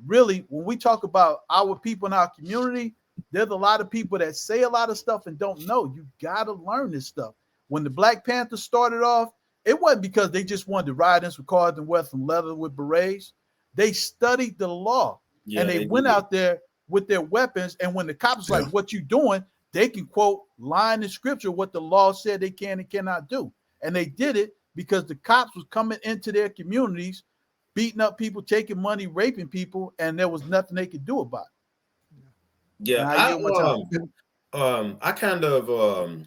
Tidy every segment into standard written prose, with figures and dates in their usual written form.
really, when we talk about our people in our community, there's a lot of people that say a lot of stuff and don't know. You got to learn this stuff. When the Black Panthers started off, it wasn't because they just wanted to ride in some cars and wear some leather with berets. They studied the law, and they went out there with their weapons. And when the cops was like, "What you doing?" they can quote line in scripture what the law said they can and cannot do. And they did it because the cops was coming into their communities, beating up people, taking money, raping people, and there was nothing they could do about it. Yeah, I kind of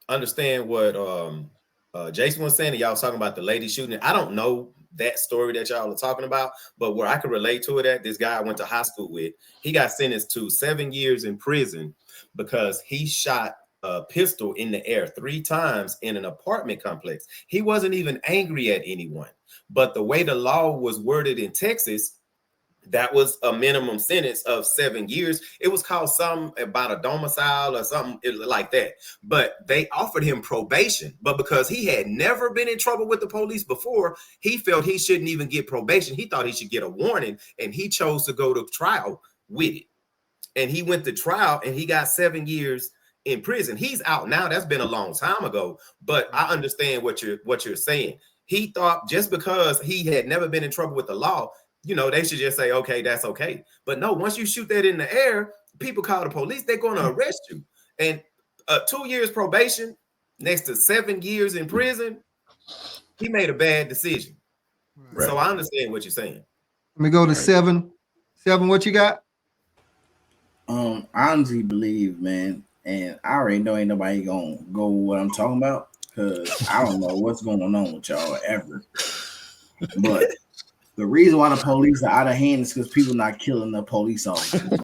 understand what Jason was saying, and y'all was talking about the lady shooting. I don't know that story that y'all are talking about, but where I could relate to it at, this guy I went to high school with, he got sentenced to 7 years in prison because he shot a pistol in the air 3 times in an apartment complex. He wasn't even angry at anyone, but the way the law was worded in Texas, that was a minimum sentence of 7 years. It was called something about a domicile or something like that. But they offered him probation. But because he had never been in trouble with the police before, he felt he shouldn't even get probation. He thought he should get a warning, and he chose to go to trial with it. And he went to trial, and he got 7 years in prison. He's out now. That's been a long time ago. But I understand what you're saying. He thought just because he had never been in trouble with the law, you know, they should just say, okay, that's okay. But no, once you shoot that in the air, people call the police, they're going to arrest you. And 2 years probation next to 7 years in prison, he made a bad decision. Right. So I understand what you're saying. Let me go to seven. Seven, what you got? I honestly believe, man, and I already know ain't nobody gonna go with what I'm talking about, because I don't know what's going on with y'all ever. But the reason why the police are out of hand is because people not killing the police officers.